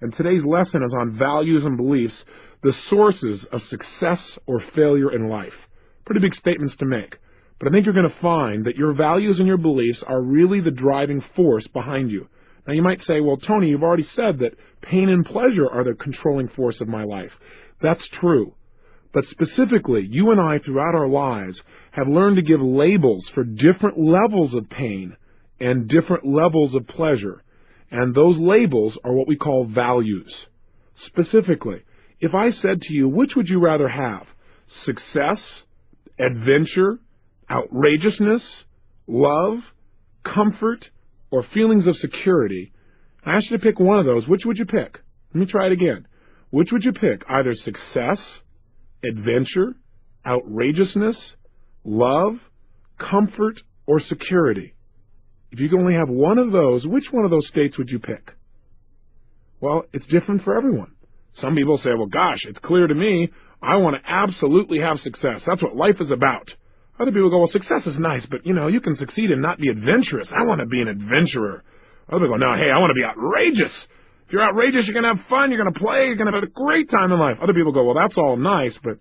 And today's lesson is on values and beliefs, the sources of success or failure in life. Pretty big statements to make. But I think you're going to find that your values and your beliefs are really the driving force behind you. Now you might say, well, Tony, you've already said that pain and pleasure are the controlling force of my life. That's true. But specifically, you and I throughout our lives have learned to give labels for different levels of pain and different levels of pleasure. And those labels are what we call values. Specifically, if I said to you, which would you rather have? Success, adventure, outrageousness, love, comfort, or feelings of security? I asked you to pick one of those. Which would you pick? Let me try it again. Which would you pick? Either success, adventure, outrageousness, love, comfort, or security? If you could only have one of those, which one of those states would you pick? Well, it's different for everyone. Some people say, well, gosh, it's clear to me, I want to absolutely have success. That's what life is about. Other people go, well, success is nice, but, you can succeed and not be adventurous. I want to be an adventurer. Other people go, no, hey, I want to be outrageous. If you're outrageous, you're going to have fun, you're going to play, you're going to have a great time in life. Other people go, well, that's all nice, but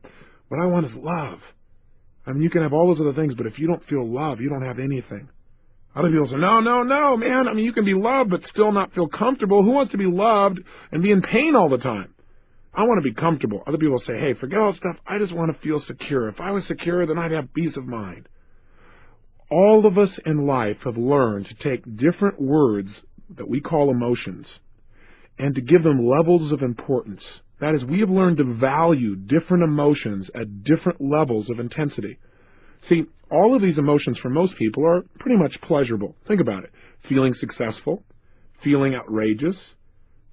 what I want is love. I mean, you can have all those other things, but if you don't feel love, you don't have anything. Other people say, no, man. I mean, you can be loved but still not feel comfortable. Who wants to be loved and be in pain all the time? I want to be comfortable. Other people say, hey, forget all that stuff. I just want to feel secure. If I was secure, then I'd have peace of mind. All of us in life have learned to take different words that we call emotions and to give them levels of importance. That is, we have learned to value different emotions at different levels of intensity. See, all of these emotions for most people are pretty much pleasurable. Think about it. Feeling successful, feeling outrageous,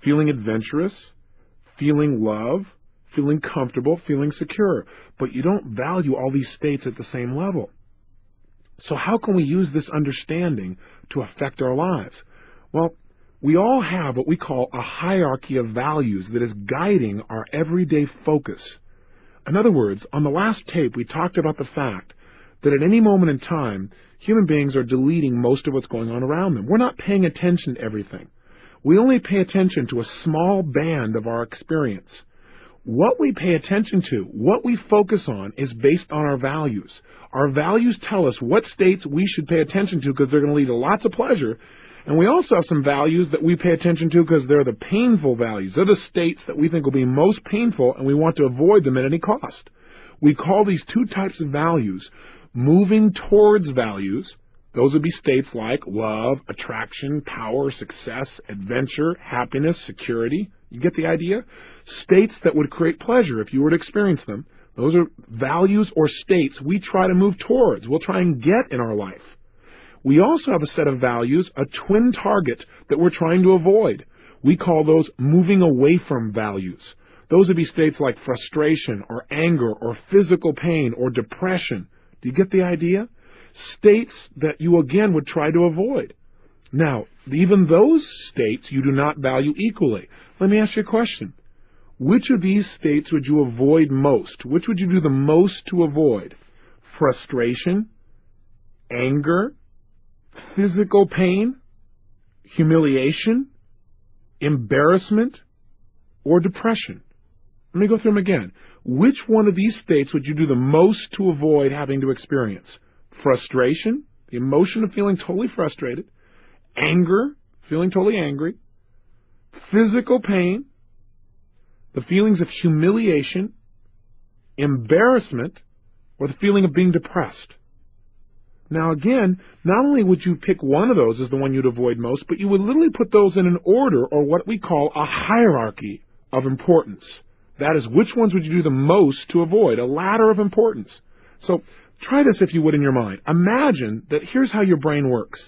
feeling adventurous, feeling love, feeling comfortable, feeling secure. But you don't value all these states at the same level. So how can we use this understanding to affect our lives? Well, we all have what we call a hierarchy of values that is guiding our everyday focus. In other words, on the last tape, we talked about the fact that at any moment in time, human beings are deleting most of what's going on around them. We're not paying attention to everything. We only pay attention to a small band of our experience. What we pay attention to, what we focus on, is based on our values. Our values tell us what states we should pay attention to because they're going to lead to lots of pleasure. And we also have some values that we pay attention to because they're the painful values. They're the states that we think will be most painful, and we want to avoid them at any cost. We call these two types of values moving towards values. Those would be states like love, attraction, power, success, adventure, happiness, security. You get the idea? States that would create pleasure if you were to experience them. Those are values or states we try to move towards. We'll try and get in our life. We also have a set of values, a twin target that we're trying to avoid. We call those moving away from values. Those would be states like frustration or anger or physical pain or depression. Do you get the idea? States that you, again, would try to avoid. Now, even those states you do not value equally. Let me ask you a question. Which of these states would you avoid most? Which would you do the most to avoid? Frustration, anger, physical pain, humiliation, embarrassment, or depression? Let me go through them again. Which one of these states would you do the most to avoid having to experience? Frustration, the emotion of feeling totally frustrated. Anger, feeling totally angry. Physical pain, the feelings of humiliation, embarrassment, or the feeling of being depressed. Now again, not only would you pick one of those as the one you'd avoid most, but you would literally put those in an order, or what we call a hierarchy of importance. That is, which ones would you do the most to avoid? A ladder of importance. So try this if you would in your mind. Imagine that here's how your brain works.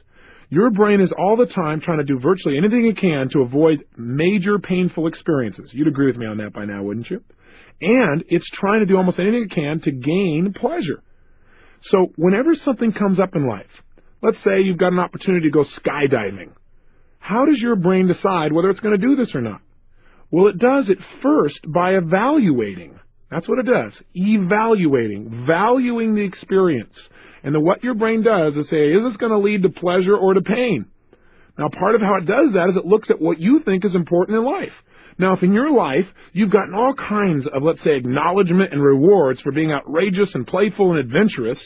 Your brain is all the time trying to do virtually anything it can to avoid major painful experiences. You'd agree with me on that by now, wouldn't you? And it's trying to do almost anything it can to gain pleasure. So whenever something comes up in life, let's say you've got an opportunity to go skydiving, how does your brain decide whether it's going to do this or not? Well, it does it first by evaluating. That's what it does. Evaluating, valuing the experience. And then what your brain does is say, is this going to lead to pleasure or to pain? Now, part of how it does that is it looks at what you think is important in life. Now, if in your life you've gotten all kinds of, let's say, acknowledgement and rewards for being outrageous and playful and adventurous,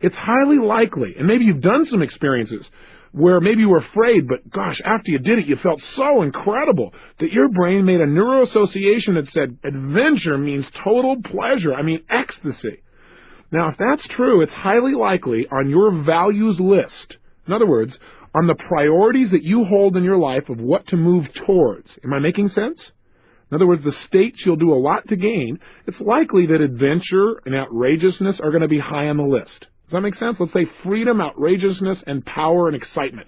it's highly likely, and maybe you've done some experiences where maybe you were afraid, but gosh, after you did it, you felt so incredible that your brain made a neuroassociation that said adventure means total pleasure, ecstasy. Now, if that's true, it's highly likely on your values list. In other words, on the priorities that you hold in your life of what to move towards. Am I making sense? In other words, the states you'll do a lot to gain, it's likely that adventure and outrageousness are going to be high on the list. Does that make sense? Let's say freedom, outrageousness, and power and excitement.